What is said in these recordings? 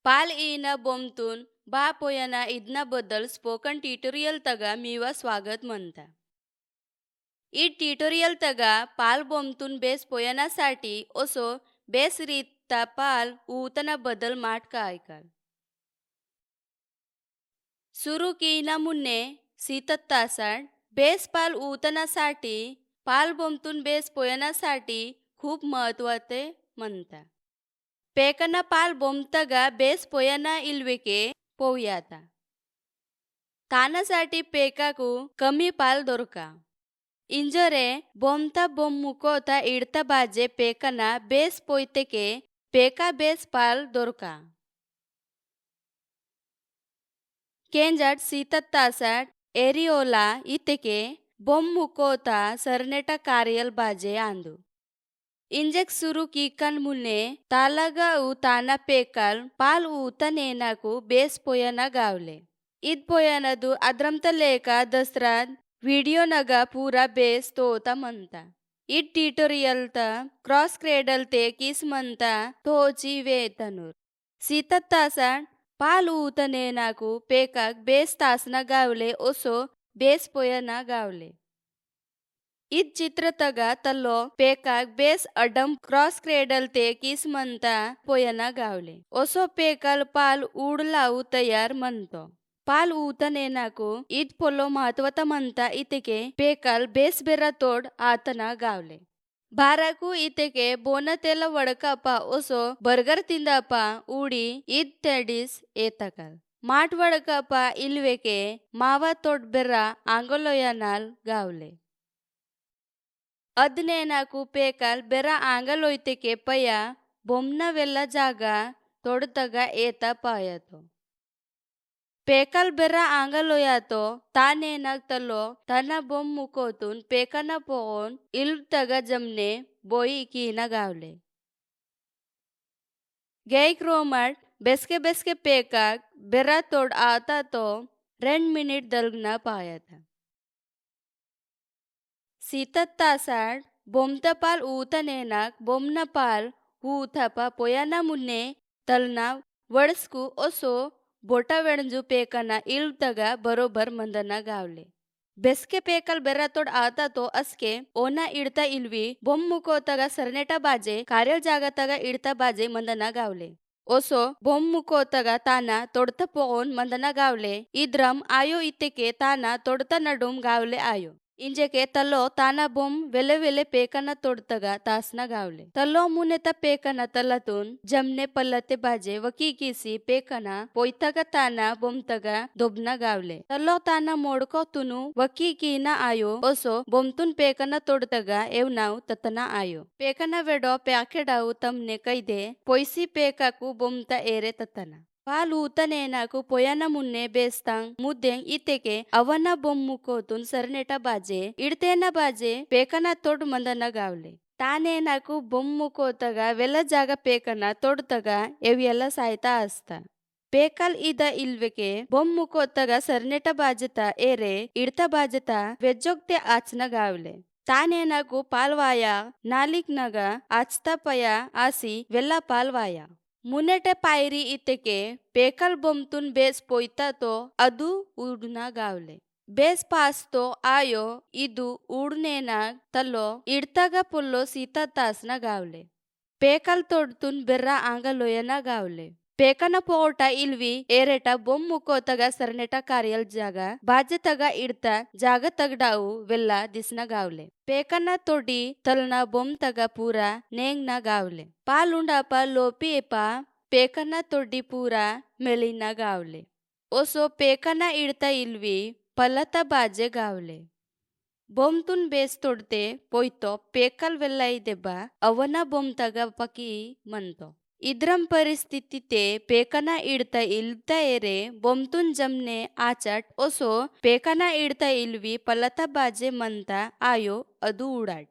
पाल ईना बोमतून बाप होयाना इदना बद्दल spoken tutorial तगा मीवा स्वागत म्हणता. ಈ ಟ್ಯುಟೋರಿಯಲ್ ತಗ ಪಾಲ್ ಬೊಮ್ತುನ್ ಬೇಸ್ ಪೊಯನಾसाठी ओसो बेस रीता पाल ऊतना बदल माटका ऐकाल. सुरू कीना मुन्ने सीतत्तासाड बेस पाल ऊतनासाठी पाल बोमतून बेस पोयनासाठी खूप महत्वाचे म्हणता. पेकना पाल बोमतगा बेस पोयना इल्वेके पोव्याता. तानासाठी पेकाकू कमी पाल दोरका. इंजरे बोमता बोम्मुकोता इडता बाजे पेकना बेस पोयतेके पेका बेस पाल दोरका. केंजाट सीतत्तासाट एरियोला इतेके बोम्मुकोता सरनेटा कार्यल बाजे आंदू. इंजेक सुरू कीकन मुन्ने तालागा ऊ ताना पेकल पाल ऊतनेनाकू बेस पोयना गावले. इद पोयनदू अद्रमता लेका दसराद ವಿಡಿಯೋ ನಗ ಪೂರಾ ಬೇಸ್ ತೋತ ಮಂತ. ಈ ಟ್ಯುಟೋರಿಯಲ್ ತ ಕ್ರಾಸ್ ಕ್ರೇಡಲ್ ತೆ ಕಿಸ್ ಮಂತ ತೋಚಿ ವೇತನೂರ್. सीतत्तासाड पाल ऊतने नाकू पेकाक बेस तासना गावले ओसो बेस पोयना गावले. इद चित्र तगा तल्लो पेकाक बेस अडम क्रॉस क्रेडल ते किस मंता पोयना गावले. ओसो पेकल पाल ऊडलाऊ तयार म्हणतो. पाल ऊतने नाकू इद पोलो महत्वता म्हणता इतेके पेकल बेस बेरा तोड आतना गावले. ಬಾರಾಕು ಈತೆಗೆ ಬೋನತೆಲ ವಡಕಪ ಓಸೋ ಬರ್ಗರ್ ತಿಂದಪ ಊಡಿ ಇದ್ ತೆಡಿಸ್ ಏತಕಲ್ ಮಾಟ್ ವಡಕಪ ಇಲ್ವೆಕೆ ಮಾವ ತೋಡ್ ಬೆರ್ರ ಆಂಗಲೋಯನಾಲ್ ಗಾವ್ಲೆ. ಅದ್ನೇ ನಾಕು ಪೇಕಲ್ ಬೆರ ಆಂಗಲೋಯ್ತೆಕೆ ಪಯ ಬೊಮ್ನ ವೆಲ್ಲ ಜಾಗ ತೋಡ್ತಗ ಏತ ಪಾಯತು. पेकल बेरा आंगलोयातो तानेनाक तलो तना बोम मुकोतून पेकना पोन इल तगा जमने बोई कीना गावले. गैक रोमट बेसके बेसके पेकाक बेरा तोड आता तो 2 मिनिट दलगना पायता. सीतत्तासाड बोमतपाल ऊतनेनाक बोमनपाल ऊथपा पोयाना मुन्ने तलना वडस्कू ओसो बोटा वेणजू पेकना इल तगा बरोबर मंदना गावले. बेसके पेकल बेरा तोड आता तो अस्के ओना इडता इल्वी बोम मुको तगा सरनेटा बाजे कार्यल जागा तगा इडता बाजे मंदना गावले. ओसो बोम मुको तगा ताना तोडता पोन मंदना गावले. इद्रम आयो इतेके ताना तोडता नडुम गावले आयो. इंजेके तलो ताना बोम वेले वेले पेकना तोडतगा तासना गावले. तलो मुनेता पेकना तलतून जमने पल्लते बाजे वकी किसी पेकना पोयतगा ताना बोमतगा दोबना गावले. तलो ताना मोडको तुनु वकी कीना आयो ओसो बोमतून पेकना तोडतगा एवनाव ततना आयो. पेकना वेडो प्याकेडाऊ तमने कैदे पोयसी पेकाकू बोमता एरे ततना. पाल ऊतने नाकू पोयाना मुन्ने बेस्तांग मुद्देंग इतेके अवना बोम मुकोतून सरनेटा बाजे इडतेना बाजे पेकना तोड मंदना गावले. ताने नाकू बोम मुकोतगा वेला जागा पेकना तोडतगा एवियला सायता असता. पेकल इद इल्वेके बोम मुकोतगा सरनेटा बाजता एरे इडता बाजता वेज्जोगते आचना गावले. ताने नाकू पालवाया नालिक नगा आचता पया आसी वेला पालवाया. मुनेटे पायरी इतेके पेकल बोमतून बेस पोयता तो अदू उडना गावले. बेस पास तो आयो इदू उडनेना तलो इडतागा पुल्लो सीतत्तासना गावले. पेकल तोडतून बेर्रा आंगलोयना गावले. पेकना पोटा इल्वी एरेटा बोम मुकोतगा सरनेटा कार्यल जागा बाजे तगा इडता जागा तगडाऊ वेल्ला दिसना गावले. पेकना तोडी तलना बोम तगा पूरा नेंगना गावले. पालुंडापा लोपी एपा पेकना तोडी पूरा मेलिना गावले. ओसो पेकना इडता इल्वी पलता बाजे गावले. बोमतून बेस तोडते पोयतो पेकल वेल्लाई देबा अवना बोम तगा पकी म्हणतो. इद्रम परिस्थिती ते पेकना इडता इल्ता एरे बोमतून जमने आचट ओसो पेकना इडता इल्वी पलता बाजे म्हणता आयो अदू उडाट.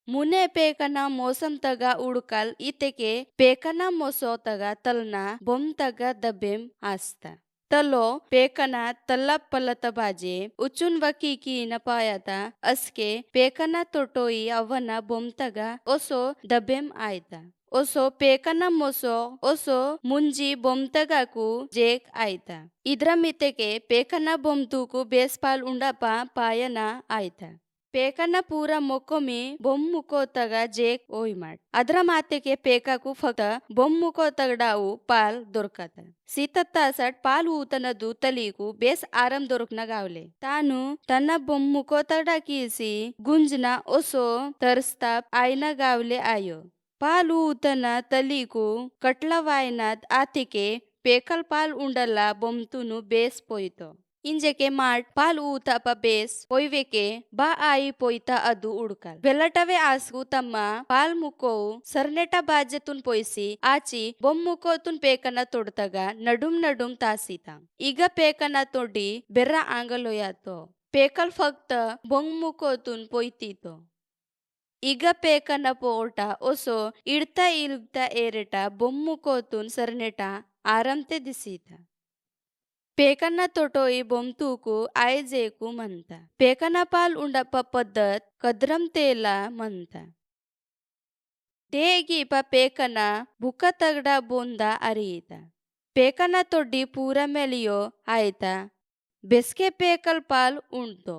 मुने पेकना मौसम तगा उडकल इतेके पेकना मोसो तगा तलना बोम तगा दबेम आस्ता. तलो पेकना तल्ला पलता बाजे उचून वकी की नपायता अस्के पेकना तोटोई अवना बोम तगा ओसो दबेम आयता. ओसो पेकना मोसो ओसो मुंजी बोमतगाकू जेक आयता इद्रा मितेके पेकना बोमतूकू बेसपाल उंडापा पायना आयता पेकना पूरा ಮೊಕೊಮಿ ಬೊಮ್ಮುಕೋತಗ ಜೇಕ್ ಓಯ್ಮಾಡ್ ಅದ್ರ ಮಾತೆಗೆ ಪೇಕಾಕು ಫಕ್ತ ಬೊಮ್ಮುಕೋತಗಡಾವು ಪಾಲ್ ದೊರಕತ ಸೀತತ್ತಾಸಟ್ ಪಾಲ್ ಊತನದು ತಲೀಕು ಬೇಸ್ ಆರಾಮ್ ದೊರಕನ गावले ತಾನು ತನ್ನ ಬೊಮ್ಮುಕೋತಗಡ ಕೀಸಿ ಗುಂಜನ ಒಸೋ ತರ್ಸ್ತಾ ಆಯ್ನ गावले आयो पाल ಊತನ ತಲೀಕು ಕಟ್ಲ ವಾಯ್ನಾದ್ ಆತಿಕೆ ಪೇಕಲ್ ಪಾಲ್ ಉಂಡಲ್ಲ ಬೊಮ್ತುನು ಬೇಸ್ ಪೋಯ್ತು ಇಂಜೆಕೆ ಮಾಟ್ ಪಾಲ್ ಊತ ಅಪ ಬೇಸ್ ಪೊಯ್ವೆಕೆ ಬಾ ಆಯಿ ಪೊಯ್ತ ಅದು ಉಡ್ಕಲ್ ಬೆಲ್ಲಟವೆ ಆಸ್ಕು ತಮ್ಮ ಪಾಲ್ ಮುಕೋವು ಸರ್ನೆಟ ಬಾಜೆತುನ್ ಪೊಯ್ಸಿ ಆಚಿ ಬೊಮ್ಮುಕೋತುನ್ ಪೇಕನ ತೊಡ್ತಗ ನಡುಮ್ ನಡುಮ್ ತಾಸೀತ ಈಗ ಪೇಕನ ತೊಡಿ ಬೆರ್ರ ಆಂಗಲೋಯಾತೋ ಪೇಕಲ್ ಫಕ್ತ ಬೊಮ್ಮುಕೋತುನ್ ಪೊಯ್ತೀತೋ ಈಗ ಪೇಕನ ಪೋಟ ಒಸೋ ಇಡ್ತಾ ಇಲ್ತಾ ಏರೆಟ ಬೊಮ್ಮುಕೋತುನ್ ಸರ್ನೆಟ ಆರಂತೆ ದಿಸೀತ पेकना तोटोई बोमतूकू आयजेकू म्हणता पेकना पाल उंडप पद्धत कद्रम तेला म्हणता ದೇಗಿಪ ಪೇಕನ ಬುಕ್ಕ ತಗಡ ಬೊಂದ ಅರಿಯಿತ ಪೇಕನ ತೊಡ್ಡಿ ಪೂರ ಮೆಲಿಯೋ ಆಯ್ತ ಬೆಸ್ಕೆ ಪೇಕಲ್ ಪಾಲ್ ಉಂಟು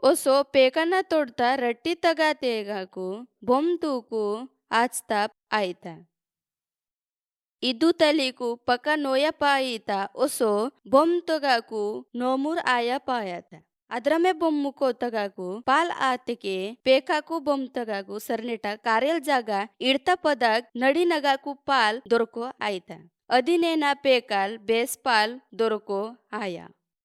ಒಸೋ ಪೇಕನ ತೊಡ್ತ ರಟ್ಟಿ ತಗ ತೇಗಾಕು ಬೊಮ್ತೂಕು ಆಚ್ತಾ ಆಯ್ತ ಇದು ತಲಿಕು ಪಕ ನೋಯ ಪಾಯಿತ ಒಸೋ ಬೊಮ್ ತೊಗಾಕು ನೋಮುರ್ ಆಯ ಪಾಯತ ಅದ್ರಮೆ ಬೊಮ್ಮುಕೋ ತಗಾಕು ಪಾಲ್ ಆತಿಕೆ ಪೇಕಾಕು ಬೊಮ್ ತಗಾಕು ಸರ್ನೆಟ ಕಾರ್ಯಲ್ ಜಾಗ ಇಡ್ತ ಪದಾಗ್ ನಡಿ ನಗಾಕು ಪಾಲ್ ದೊರಕೋ ಆಯ್ತ ಅದಿನೇನ ಪೇಕಾಲ್ ಬೇಸ್ ಪಾಲ್ ದೊರಕೋ ಆಯ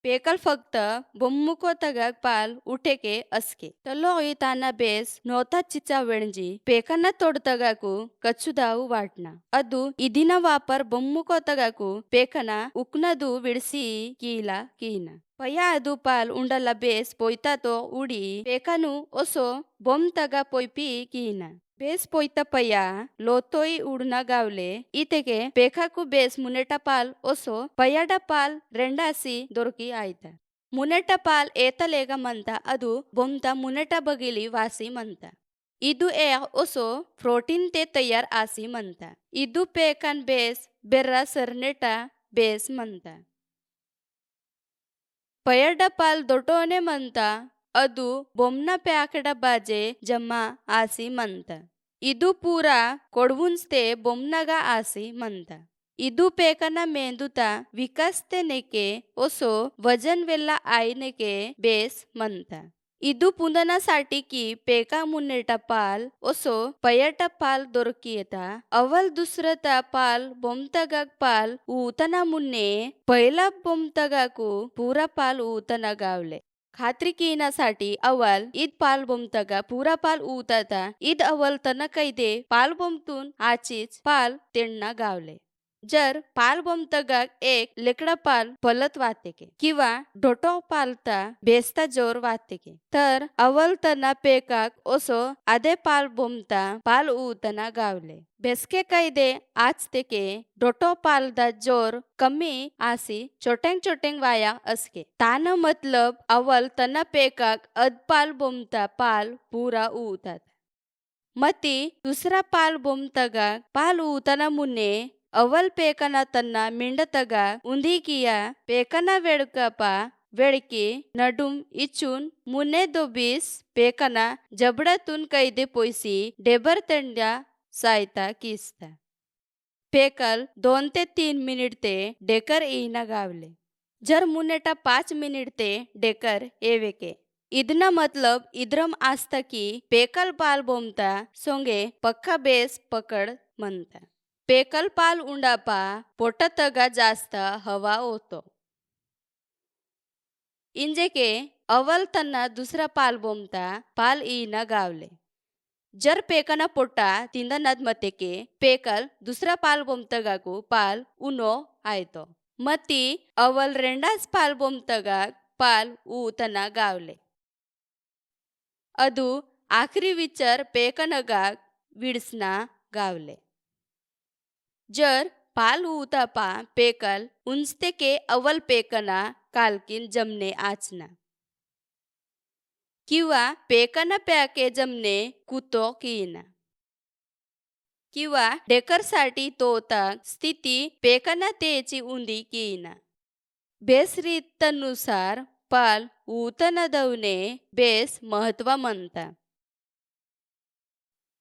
पेकल फक्त बोम्मुको तगाक पाल उठेके अस्के तल्लोई ताना बेस नोता चिचा वेणजी पेकನ್ನ ತೊಡ್ತಗಾಕು ಕಚ್ಚುದಾವು ವಾಟ್ನ ಅದು ಇದಿನ ವಾಪರ್ ಬೊಮ್ಮುಕೋ ತಗಾಕು ಪೇಕನ ಉಕ್ನದು ವಿಡ್ಸಿ ಕೀನ ಪಯ ಅದು ಪಾಲ್ ಉಂಡಲ್ಲ ಬೇಸ್ ಪೊಯ್ತಾತೋ ಉಡಿ ಪೇಕನು ಒಸೋ ಬೊಮ್ ತಗ ಪೊಯ್ಪಿ ಕೀನ ಬೇಸ್ ಪೊಯ್ತ ಪಯ್ಯ ಲೋತೋಯಿ ಉಡ್ನ गावले ಇತೆಗೆ ಪೇಕಾಕು ಬೇಸ್ ಮುನೆಟ ಪಾಲ್ ಒಸೋ ಪಯ್ಯಡ ಪಾಲ್ ರೆಂಡಾಸಿ ದೊರಕಿ ಆಯ್ತ ಮುನೆಟ ಪಾಲ್ ಏತಲೇಗ ಮಂತ ಅದು ಬೊಮ್ತ ಮುನೆಟ ಬಗಿಲಿ ವಾಸಿ ಮಂತ ಇದು ಒಸೋ ಪ್ರೋಟೀನ್ ते तयार आसी म्हणता ಇದು ಪೇಕನ್ ಬೇಸ್ ಬೆರ್ರ ಸರ್ನೆಟ ಬೇಸ್ ಮಂತ ಪಯ್ಯಡ ಪಾಲ್ ದೊಟೋನೆ ಮಂತ ಅದು ಬೊಮ್ನ ಪ್ಯಾಕಡ ಬಾಜೆ ಜಮ್ಮ ಆಸಿ ಮಂತ ಇದು ಪೂರ ಕೊಡ್ವುನ್ಸ್ತೆ ಬೊಮ್ನಗ ಆಸಿ ಮಂತ ಇದು ಪೇಕನ ಮೇಂದುತ ವಿಕಸ್ತೆ ನೆಕೆ ಒಸೋ ವಜನ್ ವೆಲ್ಲ ಆಯ್ನೆಕೆ ಬೇಸ್ ಮಂತ ಇದು ಪುಂದನसाठी की पेका मुन्नेटा पाल ओसो पयटा पाल दొరకియత अवल दुसरता पाल बोमतगाक पाल ऊतना मुन्ने पहिला बोमतगाकू पूरा पाल ऊतना गावले खात्री कीनासाठी अवल ईद पाल बोमतगा पूरा पाल ऊताता ईद अवल तना कैदे पाल बोमतून आचीच पाल तेण्णा गावले जर पाल बोमतगाक एक लेकडा पाल पलत वातेके किंवा ढोटो पालता बेस्ता जोर वातेके तर अवल तना पेकाक ओसो आदे पाल बोमता पाल ऊतना गावले बेस्के कैदे आज तेके ढोटो पालदा जोर कमी आसी छोटेंग वाया असके तान मतलब अवल तना पेकाक अद पाल बोमता पाल पूरा ऊतात मती दुसरा पाल बोमतगाक पाल ऊतना मुन्ने अवल पेकನ ತನ್ನ ಮಿಂಡತಗ ಉಂದಿಕಿಯ ಪೇಕನ ವೆಡ್ಕಪ ವೆಡ್ಕಿ ನಡುಮ್ ಇಚುನ್ ಮುನ್ನೆ ದೊಬೀಸ್ ಪೇಕನ ಜಬಡತುನ್ ಕೈದೆ ಪೊಯ್ಸಿ डेबर तेंड्या सायता किस्ता पेकल 2 ते 3 मिनिट ते डेकर येईना गावले जर मुनेटा 5 मिनिट ते डेकर येवेके इदना मतलब इद्रम आस्ता की पेकल पाल बोमता सोंगे पक्का बेस पकड म्हणता पेकल पाल उंडापा पोटतगा जास्त हवा होतो इंजेके अवल तन्ना दुसरा पाल बोमता पाल ईना गावले जर पेकना पोटा तिंदनाद मतेके पेकल दुसरा पाल बोमतगाकू पाल उनो आयतो मती अवल रेंडास पाल बोमतगाक पाल ऊतना गावले ಅದು ಆಖರಿ ವಿಚಾर पेकनगाक विड्सना गावले जर पाल ऊतापा पेकल उंचते के अवल पेकना कालकिन जमने आचना किंवा पेकना प्याके जमने कुतो कीना किंवा डेकरसाठी तोताक स्थिती पेकना तेची उंदी कीना बेस रीतनुसार पाल ऊतन दवने बेस महत्व म्हणता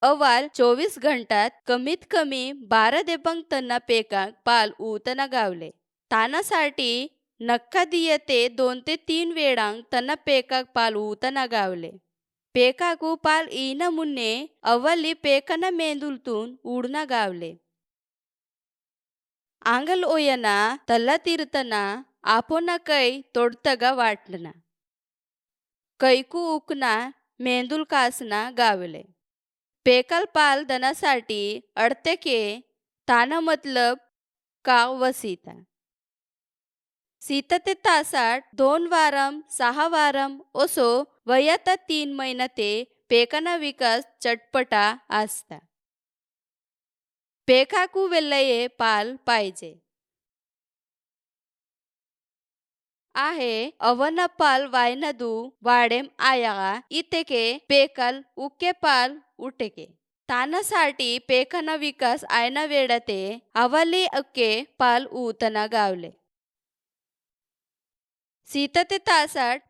अवाल 24 घंटात कमीत कमी 12 देबंग तना पेकाक पाल ऊतना गावले तानासाठी नक्का दियते 2 ते 3 वेळांक तना पेकाक पाल ऊतना गावले पेकाकू पाल ఈన మున్నే అవ్వలి పేకన మేందుల్తూన్ ఊడ్న గావలే आंगल ओयना तल्ला तीरतना आपोना कै तोडतगा वाटना कैकू उकना मेंदूल कासना गावले पेकल पाल दनासाठी अडतेके ताना मतलब का वसीता सीता ते तासाट 2 वारम 6 वारम ओसो वयाता 3 महिना ते पेकना विकास चटपटा आसता पेकाकू वेल्लये पाल पाहिजे आहे अवन पाल वायनदू वाडेम आयागा इतेके पेकल उके पाल उटेके तानासाठी पेकना विकास आयना वेडते अवली अक्के पाल ऊतना गावले सीता ते तासाट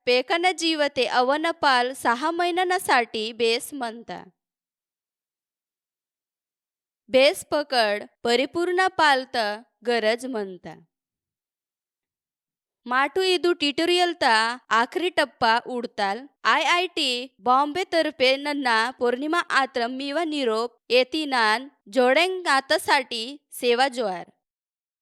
पेकना जीवते अवन पाल 6 महिन्यासाठी बेस म्हणता बेस पकड परिपूर्ण पालत गरज म्हणता माटू इदू ट्युटोरियलता आखरी टप्पा उडताल IIT बॉम्बे तर्फे नन्ना पौर्णिमा आत्रम मीवा निरोप येतीनान जोडेंग आतासाठी सेवा जोहार